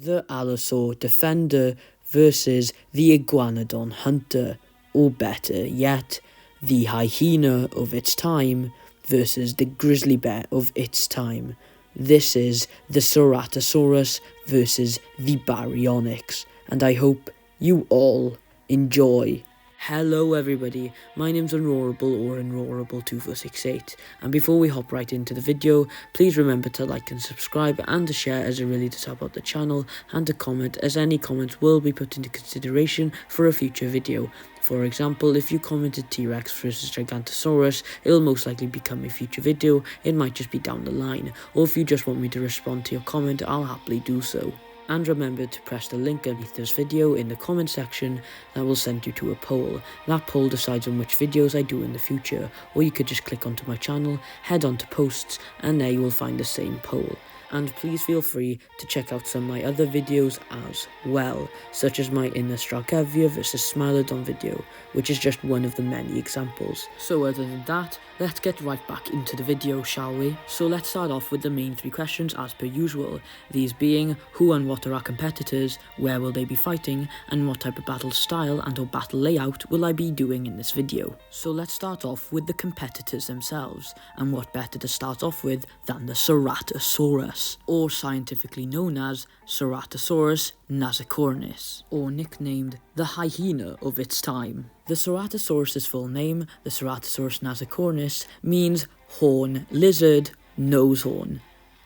The Allosaur Defender versus the Iguanodon Hunter, or better yet, the hyena of its time versus the grizzly bear of its time. This is the Ceratosaurus versus the Baryonyx, and I hope you all enjoy. Hello everybody, my name's Unroarable or Unroarable2468, and before we hop right into the video, please remember to like and subscribe and to share, as it really does help out the channel, and to comment, as any comments will be put into consideration for a future video. For example, if you commented T-Rex versus Gigantosaurus, it'll most likely become a future video. It might just be down the line, or if you just want me to respond to your comment, I'll happily do so. And remember to press the link underneath this video in the comment section that will send you to a poll. That poll decides on which videos I do in the future, or you could just click onto my channel, head on to posts, and there you will find the same poll. And please feel free to check out some of my other videos as well, such as my Innistralkevia vs Smilodon video, which is just one of the many examples. So other than that, let's get right back into the video, shall we? So let's start off with the main three questions as per usual, these being who and what are our competitors, where will they be fighting, and what type of battle style and or battle layout will I be doing in this video. So let's start off with the competitors themselves, and what better to start off with than the Ceratosaurus, or scientifically known as Ceratosaurus nasicornis, or nicknamed the hyena of its time. The Ceratosaurus's full name, the Ceratosaurus nasicornis, means horn lizard nose horn,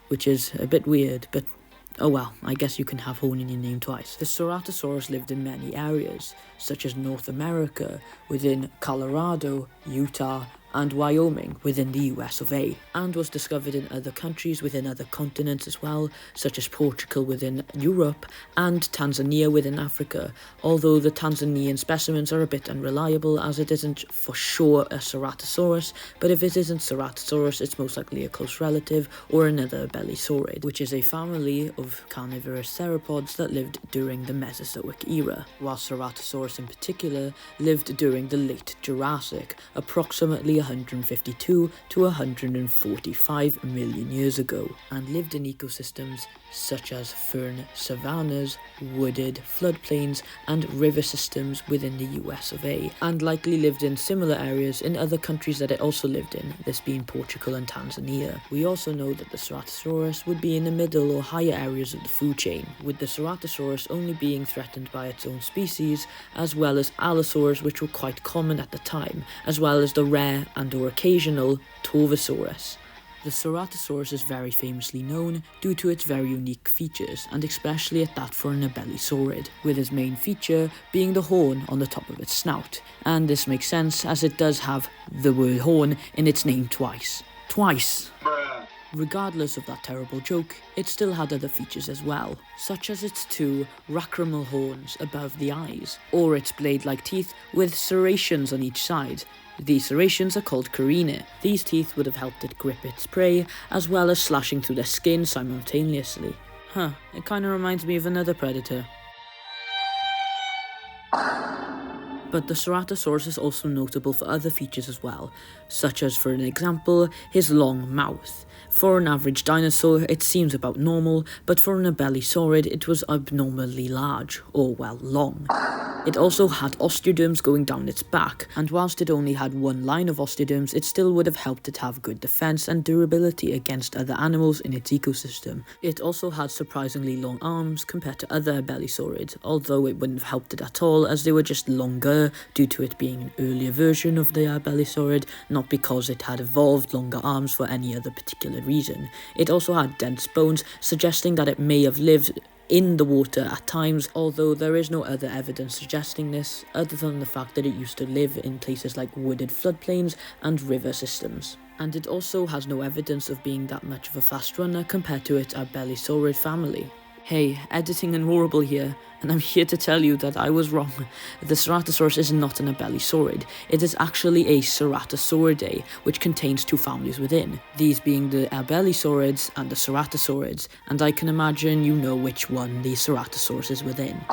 which is a bit weird, but oh well, I guess you can have horn in your name twice. The Ceratosaurus lived in many areas, such as North America, within Colorado, Utah, and Wyoming within the US of A, and was discovered in other countries within other continents as well, such as Portugal within Europe and Tanzania within Africa, although the Tanzanian specimens are a bit unreliable as it isn't for sure a Ceratosaurus, but if it isn't Ceratosaurus, it's most likely a close relative or another Belisaurid, which is a family of carnivorous theropods that lived during the Mesozoic era, while Ceratosaurus in particular lived during the late Jurassic, approximately 152 to 145 million years ago, and lived in ecosystems such as fern savannas, wooded floodplains, and river systems within the US of A, and likely lived in similar areas in other countries that it also lived in, this being Portugal and Tanzania. We also know that the Ceratosaurus would be in the middle or higher areas of the food chain, with the Ceratosaurus only being threatened by its own species, as well as allosaurs, which were quite common at the time, as well as the rare and or occasional Torvosaurus. The Ceratosaurus is very famously known due to its very unique features, and especially at that for an Belisaurid, with its main feature being the horn on the top of its snout, and this makes sense as it does have the word horn in its name twice. Regardless of that terrible joke, it still had other features as well, such as its two lacrimal horns above the eyes, or its blade-like teeth with serrations on each side. These serrations are called carinae. These teeth would have helped it grip its prey, as well as slashing through their skin simultaneously. It kinda reminds me of another predator. But the Ceratosaurus is also notable for other features as well, such as, for an example, his long mouth. For an average dinosaur, it seems about normal, but for an Belisaurid, it was abnormally large, or well, long. It also had osteoderms going down its back, and whilst it only had one line of osteoderms, it still would have helped it have good defense and durability against other animals in its ecosystem. It also had surprisingly long arms compared to other Belisaurids, although it wouldn't have helped it at all as they were just longer due to it being an earlier version of the Belisaurid, not because it had evolved longer arms for any other particular reason. It also had dense bones, suggesting that it may have lived in the water at times, although there is no other evidence suggesting this, other than the fact that it used to live in places like wooded floodplains and river systems. And it also has no evidence of being that much of a fast runner compared to its Belisaurid family. Hey, Editing Unroarable here, and I'm here to tell you that I was wrong. The Ceratosaurus is not an Belisaurid. It is actually a Ceratosauridae, which contains two families within, these being the Belisaurids and the Ceratosaurids, and I can imagine you know which one the Ceratosaurus is within.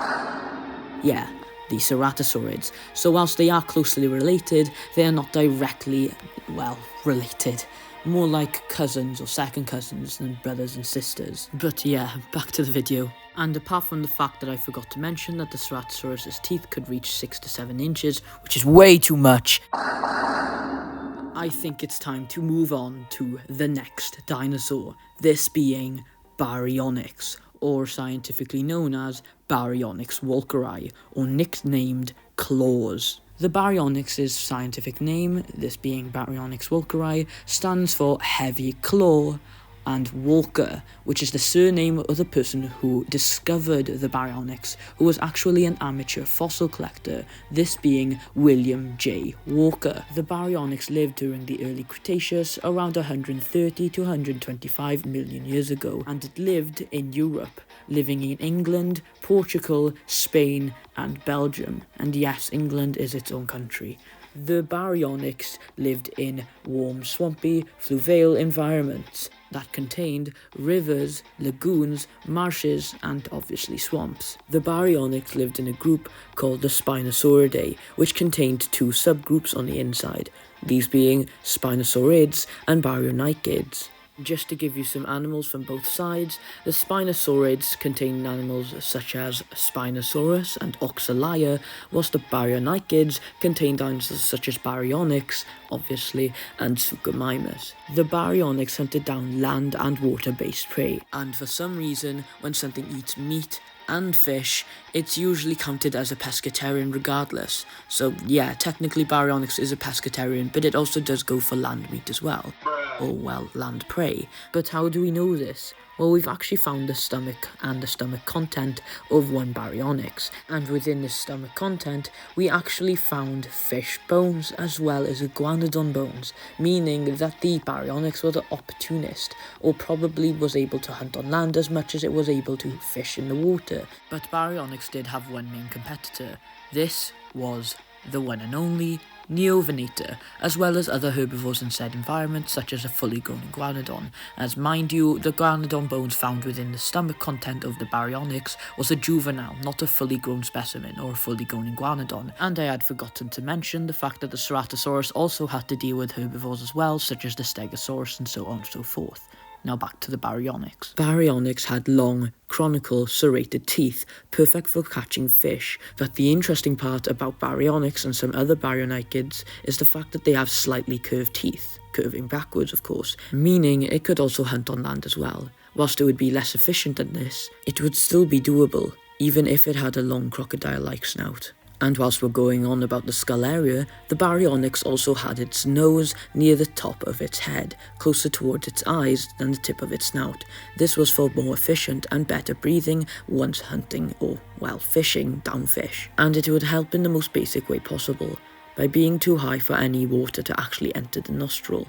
Yeah, the Ceratosaurids. So whilst they are closely related, they are not directly, well, related. more like cousins or second cousins than brothers and sisters. But yeah, back to the video. And apart from the fact that I forgot to mention that the Ceratosaurus' teeth could reach 6 to 7 inches, which is way too much, I think it's time to move on to the next dinosaur, this being Baryonyx, or scientifically known as Baryonyx walkeri, or nicknamed Claws. The Baryonyx's scientific name, this being Baryonyx walkeri, stands for heavy claw, and Walker, which is the surname of the person who discovered the Baryonyx, who was actually an amateur fossil collector, this being William J. Walker. The Baryonyx lived during the early Cretaceous, around 130 to 125 million years ago, and it lived in Europe, living in England, Portugal, Spain, and Belgium. And yes, England is its own country. The Baryonyx lived in warm, swampy, fluvial environments that contained rivers, lagoons, marshes, and obviously swamps. The Baryonyx lived in a group called the Spinosauridae, which contained two subgroups on the inside, these being Spinosaurids and Baryonychids. Just to give you some animals from both sides, the Spinosaurids contained animals such as Spinosaurus and Oxalia, whilst the Baryonychids contained dinosaurs such as Baryonyx, obviously, and Suchomimus. The Baryonyx hunted down land and water-based prey, and for some reason, when something eats meat and fish, it's usually counted as a pescatarian regardless. So yeah, technically Baryonyx is a pescatarian, but it also does go for land meat as well. Or, well, land prey. But how do we know this? Well, we've actually found the stomach and the stomach content of one Baryonyx, and within this stomach content, we actually found fish bones as well as iguanodon bones, meaning that the Baryonyx was an opportunist, or probably was able to hunt on land as much as it was able to fish in the water. But Baryonyx did have one main competitor. This was the one and only Neovenator, as well as other herbivores in said environment, such as a fully grown iguanodon, as mind you, the iguanodon bones found within the stomach content of the Baryonyx was a juvenile, not a fully grown specimen or a fully grown iguanodon. And I had forgotten to mention the fact that the Ceratosaurus also had to deal with herbivores as well, such as the Stegosaurus and so on and so forth. Now back to the Baryonyx. Baryonyx had long, conical, serrated teeth, perfect for catching fish. But the interesting part about Baryonyx and some other Baryonychids is the fact that they have slightly curved teeth, curving backwards of course, meaning it could also hunt on land as well. Whilst it would be less efficient than this, it would still be doable, even if it had a long crocodile-like snout. And whilst we're going on about the skull area, the Baryonyx also had its nose near the top of its head, closer towards its eyes than the tip of its snout. This was for more efficient and better breathing once hunting or, well, fishing down fish. And it would help in the most basic way possible, by being too high for any water to actually enter the nostril,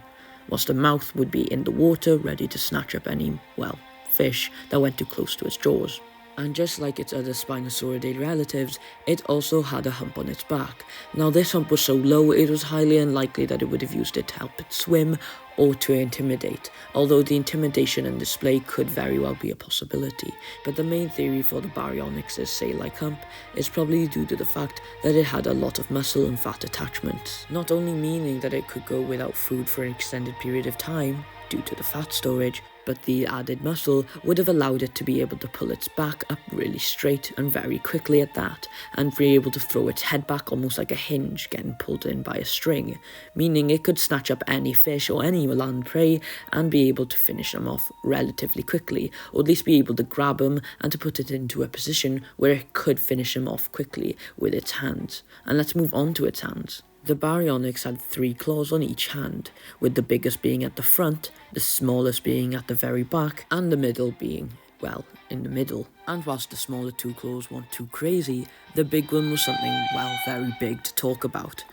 whilst the mouth would be in the water ready to snatch up any, well, fish that went too close to its jaws. And just like its other Spinosauridae relatives, it also had a hump on its back. Now this hump was so low, it was highly unlikely that it would have used it to help it swim or to intimidate, although the intimidation and display could very well be a possibility. But the main theory for the Baryonyx's sail-like hump is probably due to the fact that it had a lot of muscle and fat attachments, not only meaning that it could go without food for an extended period of time due to the fat storage, but the added muscle would have allowed it to be able to pull its back up really straight and very quickly at that, and be able to throw its head back almost like a hinge getting pulled in by a string, meaning it could snatch up any fish or any land prey and be able to finish them off relatively quickly, or at least be able to grab them and to put it into a position where it could finish them off quickly with its hands. And let's move on to its hands. The Baryonyx had 3 claws on each hand, with the biggest being at the front, the smallest being at the very back, and the middle being, well, in the middle. And whilst the smaller 2 claws weren't too crazy, the big one was something, well, very big to talk about.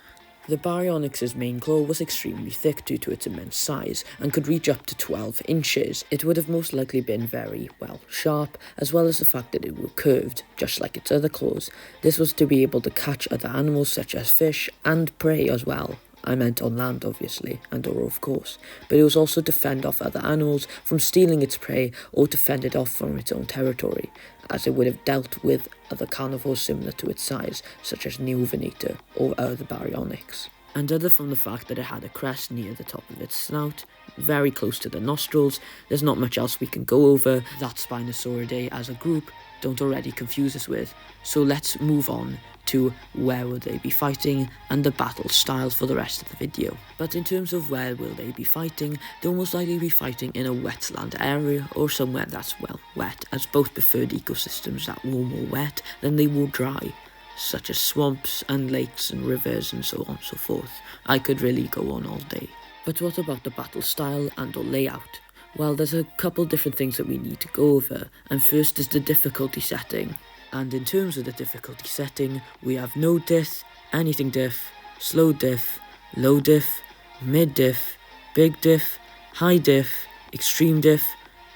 The Baryonyx's main claw was extremely thick due to its immense size, and could reach up to 12 inches. It would have most likely been very, well, sharp, as well as the fact that it was curved, just like its other claws. This was to be able to catch other animals such as fish and prey as well. I meant on land, obviously, and or of course, but it was also to fend off other animals from stealing its prey or to fend it off from its own territory, as it would have dealt with other carnivores similar to its size, such as Neovenator or other Baryonyx. And other from the fact that it had a crest near the top of its snout, very close to the nostrils. There's not much else we can go over that Spinosauridae as a group don't already confuse us with. So let's move on to where will they be fighting and the battle styles for the rest of the video. But in terms of where will they be fighting, they'll most likely be fighting in a wetland area or somewhere that's well wet, as both preferred ecosystems that warm or wet than they will dry, such as swamps and lakes and rivers and so on and so forth. I could really go on all day. But what about the battle style and or layout? Well, there's a couple different things that we need to go over, and first is the difficulty setting. And in terms of the difficulty setting, we have no diff, anything diff, slow diff, low diff, mid diff, big diff, high diff, extreme diff,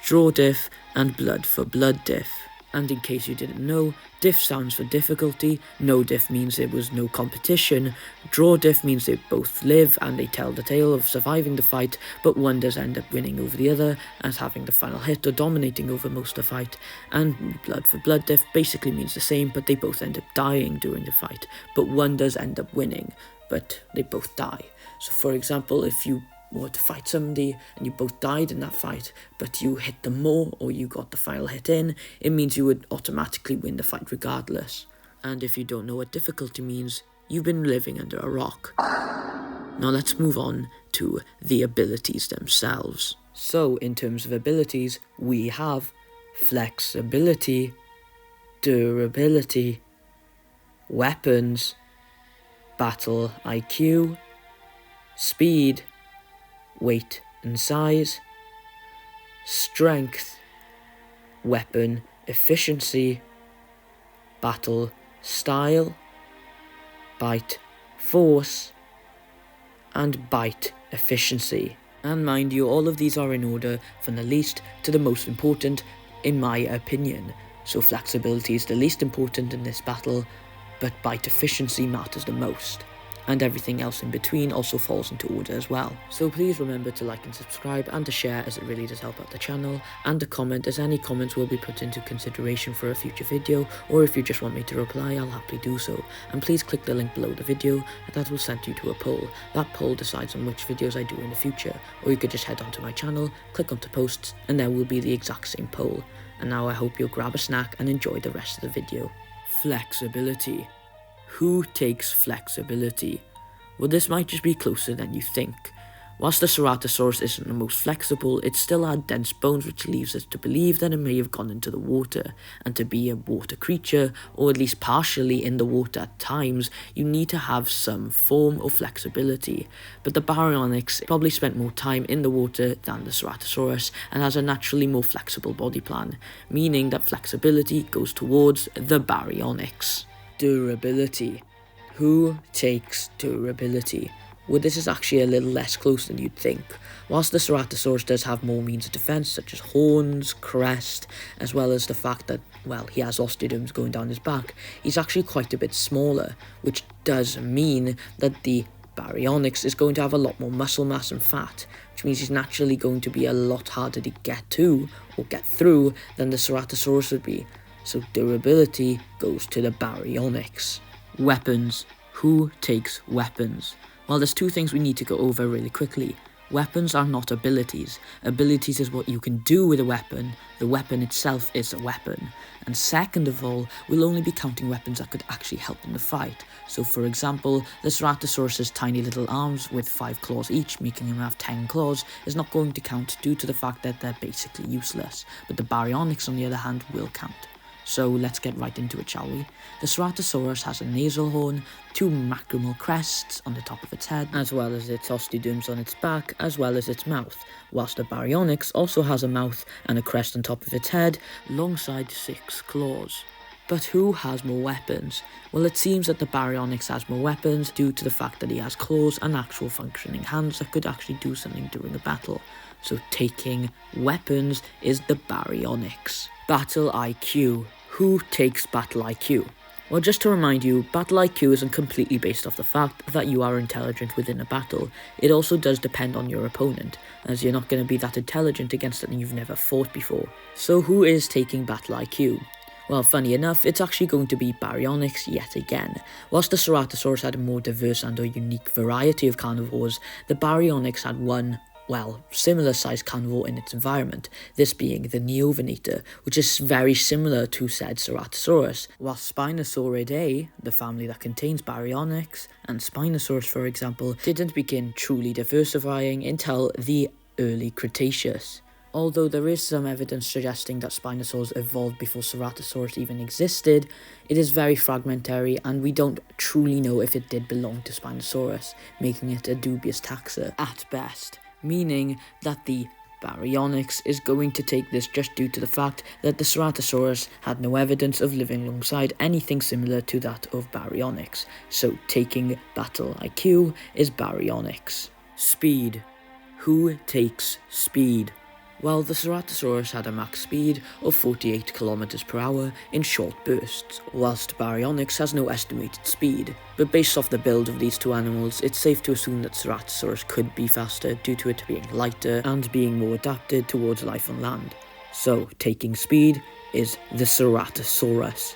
draw diff, and blood for blood diff. And in case you didn't know, diff stands for difficulty, no diff means there was no competition, draw diff means they both live and they tell the tale of surviving the fight, but one does end up winning over the other as having the final hit or dominating over most of the fight. And blood for blood diff basically means the same, but they both end up dying during the fight, but one does end up winning, but they both die. So for example, if you were to fight somebody and you both died in that fight, but you hit them more or you got the final hit in, it means you would automatically win the fight regardless. And if you don't know what difficulty means, you've been living under a rock. Now let's move on to the abilities themselves. So in terms of abilities, we have flexibility, durability, weapons, battle IQ, speed, weight and size, strength, weapon efficiency, battle style, bite force, and bite efficiency. And mind you, all of these are in order from the least to the most important, in my opinion. So flexibility is the least important in this battle, but bite efficiency matters the most. And everything else in between also falls into order as well. So please remember to like and subscribe and to share, as it really does help out the channel, and to comment, as any comments will be put into consideration for a future video, or if you just want me to reply, I'll happily do so. And please click the link below the video, and that will send you to a poll. That poll decides on which videos I do in the future, or you could just head onto my channel, click onto posts, and there will be the exact same poll. And now I hope you'll grab a snack and enjoy the rest of the video. Flexibility. Who takes flexibility? Well, this might just be closer than you think. Whilst the Ceratosaurus isn't the most flexible, it still had dense bones, which leaves us to believe that it may have gone into the water. And to be a water creature, or at least partially in the water at times, you need to have some form of flexibility. But the Baryonyx probably spent more time in the water than the Ceratosaurus, and has a naturally more flexible body plan, meaning that flexibility goes towards the Baryonyx. Durability. Who takes durability? Well, this is actually a little less close than you'd think. Whilst the Ceratosaurus does have more means of defense, such as horns, crest, as well as the fact that, well, he has osteoderms going down his back, he's actually quite a bit smaller, which does mean that the Baryonyx is going to have a lot more muscle mass and fat, which means he's naturally going to be a lot harder to get to or get through than the Ceratosaurus would be. So durability goes to the Baryonyx. Weapons. Who takes weapons? Well, there's two things we need to go over really quickly. Weapons are not abilities. Abilities is what you can do with a weapon. The weapon itself is a weapon. And second of all, we'll only be counting weapons that could actually help in the fight. So for example, the Ceratosaurus's tiny little arms with 5 claws each, making him have 10 claws, is not going to count due to the fact that they're basically useless. But the Baryonyx, on the other hand, will count. So let's get right into it, shall we? The Ceratosaurus has a nasal horn, 2 macromal crests on the top of its head, as well as its osteoderms on its back, as well as its mouth, whilst the Baryonyx also has a mouth and a crest on top of its head, alongside 6 claws. But who has more weapons? Well, it seems that the Baryonyx has more weapons due to the fact that he has claws and actual functioning hands that could actually do something during a battle. So taking weapons is the Baryonyx. Battle IQ. Who takes battle IQ? Well, just to remind you, battle IQ isn't completely based off the fact that you are intelligent within a battle. It also does depend on your opponent, as you're not going to be that intelligent against something you've never fought before. So who is taking battle IQ? Well, funny enough, it's actually going to be Baryonyx yet again. Whilst the Ceratosaurus had a more diverse and a unique variety of carnivores, the Baryonyx had one well, similar sized carnivore in its environment, this being the Neovenator, which is very similar to said Ceratosaurus, while Spinosauridae, the family that contains Baryonyx and Spinosaurus for example, didn't begin truly diversifying until the early Cretaceous. Although there is some evidence suggesting that Spinosaurs evolved before Ceratosaurus even existed, it is very fragmentary and we don't truly know if it did belong to Spinosaurus, making it a dubious taxa at best, meaning that the Baryonyx is going to take this just due to the fact that the Ceratosaurus had no evidence of living alongside anything similar to that of Baryonyx, so taking battle IQ is Baryonyx. Speed. Who takes speed? Well, the Ceratosaurus had a max speed of 48 km per hour in short bursts, whilst Baryonyx has no estimated speed. But based off the build of these two animals, it's safe to assume that Ceratosaurus could be faster due to it being lighter and being more adapted towards life on land. So, taking speed is the Ceratosaurus.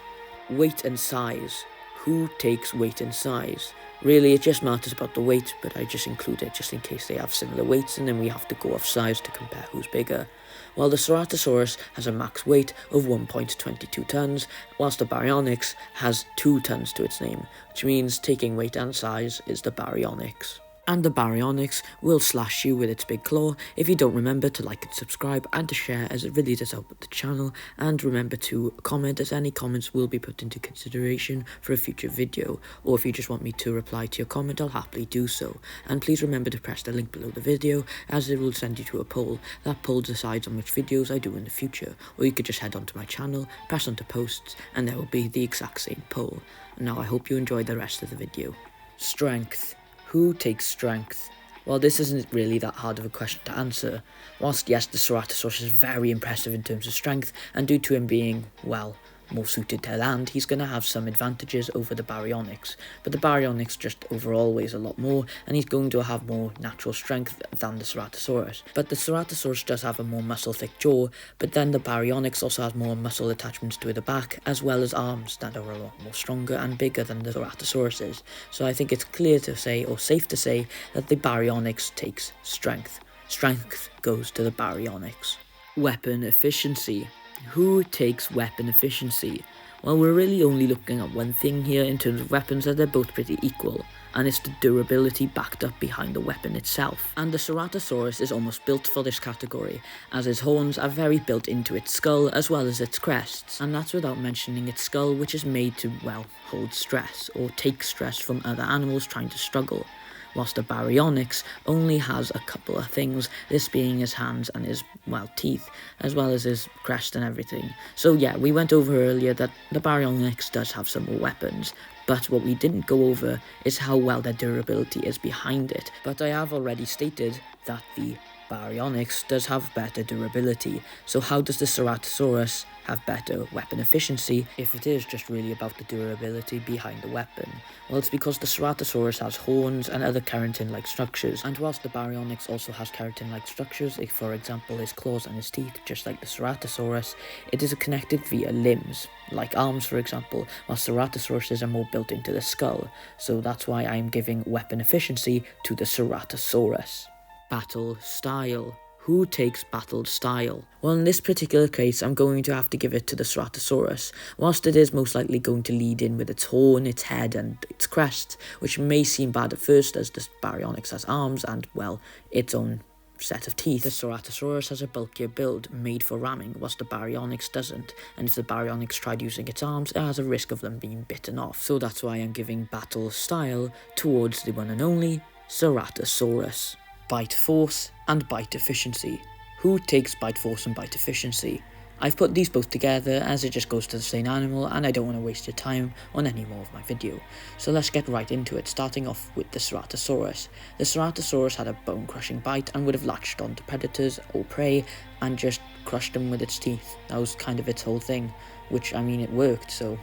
Weight and size. Who takes weight and size? Really, it just matters about the weight, but I just include it just in case they have similar weights and then we have to go off size to compare who's bigger. While the Ceratosaurus has a max weight of 1.22 tons, whilst the Baryonyx has 2 tons to its name, which means taking weight and size is the Baryonyx. And the Baryonyx will slash you with its big claw if you don't remember to like and subscribe and to share, as it really does help the channel, and remember to comment, as any comments will be put into consideration for a future video, or if you just want me to reply to your comment, I'll happily do so. And please remember to press the link below the video, as it will send you to a poll. That poll decides on which videos I do in the future, or you could just head onto my channel, press onto posts, and there will be the exact same poll. Now I hope you enjoyed the rest of the video. Strength. Who takes strength? Well, this isn't really that hard of a question to answer. Whilst yes, the Ceratosaurus is very impressive in terms of strength, and due to him being, well, more suited to land, he's going to have some advantages over the Baryonyx. But the Baryonyx just overall weighs a lot more, and he's going to have more natural strength than the Ceratosaurus. But the Ceratosaurus does have a more muscle-thick jaw, but then the Baryonyx also has more muscle attachments to the back, as well as arms that are a lot more stronger and bigger than the Ceratosaurus is. So I think it's clear to say, or safe to say, that the Baryonyx takes strength. Strength goes to the Baryonyx. Weapon efficiency. Who takes weapon efficiency? Well, we're really only looking at one thing here in terms of weapons, that they're both pretty equal, and it's the durability backed up behind the weapon itself. And the Ceratosaurus is almost built for this category, as its horns are very built into its skull as well as its crests, and that's without mentioning its skull, which is made to, well, hold stress, or take stress from other animals trying to struggle. Whilst the Baryonyx only has a couple of things, this being his hands and his, well, teeth, as well as his crest and everything. So yeah, we went over earlier that the Baryonyx does have some more weapons, but what we didn't go over is how well their durability is behind it. But I have already stated that the Baryonyx does have better durability, so how does the Ceratosaurus have better weapon efficiency if it is just really about the durability behind the weapon? Well, it's because the Ceratosaurus has horns and other keratin-like structures, and whilst the Baryonyx also has keratin-like structures, like for example his claws and his teeth, just like the Ceratosaurus, it is connected via limbs, like arms for example, while Ceratosauruses are more built into the skull, so that's why I'm giving weapon efficiency to the Ceratosaurus. Battle style. Who takes battle style? Well, in this particular case, I'm going to have to give it to the Ceratosaurus, whilst it is most likely going to lead in with its horn, its head, and its crest, which may seem bad at first as the Baryonyx has arms and, well, its own set of teeth. The Ceratosaurus has a bulkier build made for ramming, whilst the Baryonyx doesn't, and if the Baryonyx tried using its arms, it has a risk of them being bitten off. So that's why I'm giving battle style towards the one and only Ceratosaurus. Bite force and bite efficiency. Who takes bite force and bite efficiency? I've put these both together as it just goes to the same animal, and I don't want to waste your time on any more of my video. So let's get right into it, starting off with the Ceratosaurus. The Ceratosaurus had a bone-crushing bite and would have latched onto predators or prey and just crushed them with its teeth. That was kind of its whole thing, which, I mean, it worked, so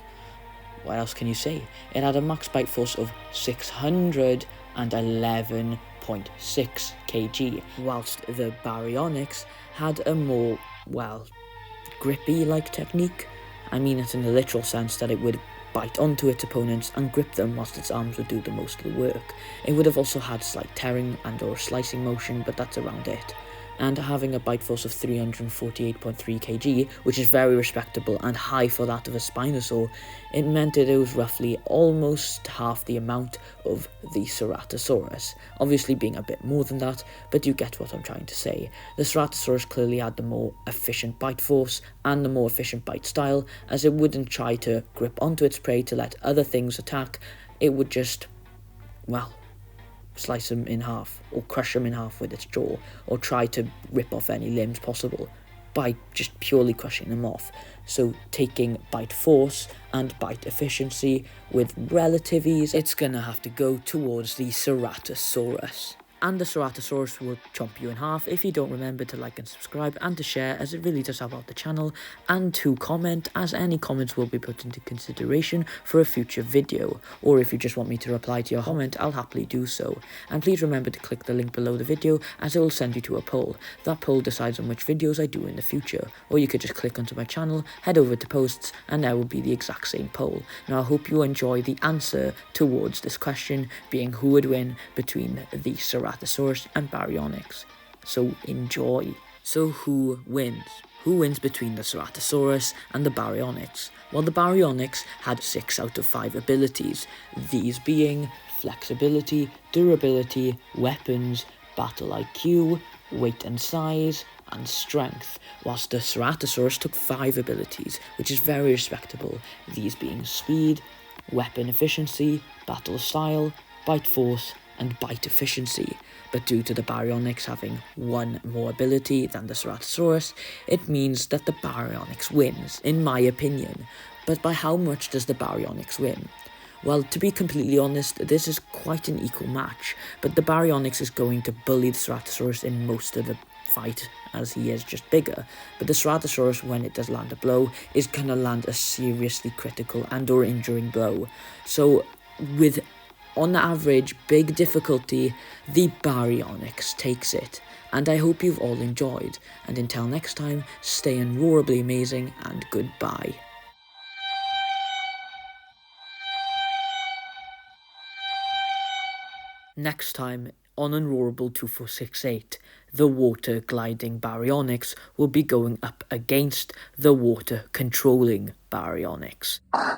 what else can you say? It had a max bite force of 611.6 kg, whilst the Baryonyx had a more, well, grippy-like technique. I mean it in the literal sense that it would bite onto its opponents and grip them whilst its arms would do the most of the work. It would have also had slight tearing and or slicing motion, but that's around it. And having a bite force of 348.3 kg, which is very respectable and high for that of a Spinosaur, it meant that it was roughly almost half the amount of the Ceratosaurus, obviously being a bit more than that, but you get what I'm trying to say. The Ceratosaurus clearly had the more efficient bite force and the more efficient bite style, as it wouldn't try to grip onto its prey to let other things attack. It would just, well, slice them in half, or crush them in half with its jaw, or try to rip off any limbs possible by just purely crushing them off. So taking bite force and bite efficiency with relative ease, it's gonna have to go towards the Ceratosaurus. And the Ceratosaurus will chomp you in half if you don't remember to like and subscribe and to share, as it really does help out the channel, and to comment, as any comments will be put into consideration for a future video, or if you just want me to reply to your comment, I'll happily do so. And please remember to click the link below the video, as it will send you to a poll. That poll decides on which videos I do in the future, or you could just click onto my channel, head over to posts, and there will be the exact same poll. Now I hope you enjoy the answer towards this question, being who would win between the Ceratosaurus and Baryonyx. So enjoy. So who wins? Who wins between the Ceratosaurus and the Baryonyx? Well, the Baryonyx had 6 out of 5 abilities, these being flexibility, durability, weapons, battle IQ, weight and size, and strength, whilst the Ceratosaurus took 5 abilities, which is very respectable, these being speed, weapon efficiency, battle style, bite force, and bite efficiency. But due to the Baryonyx having 1 more ability than the Ceratosaurus, it means that the Baryonyx wins, in my opinion. But by how much does the Baryonyx win? Well, to be completely honest, this is quite an equal match, but the Baryonyx is going to bully the Ceratosaurus in most of the fight, as he is just bigger, but the Ceratosaurus, when it does land a blow, is going to land a seriously critical and or injuring blow. So with, on average, big difficulty, the Baryonyx takes it. And I hope you've all enjoyed, and until next time, stay unroarably amazing, and goodbye. Next time, on Unroarable 2468, the water gliding Baryonyx will be going up against the water controlling Baryonyx.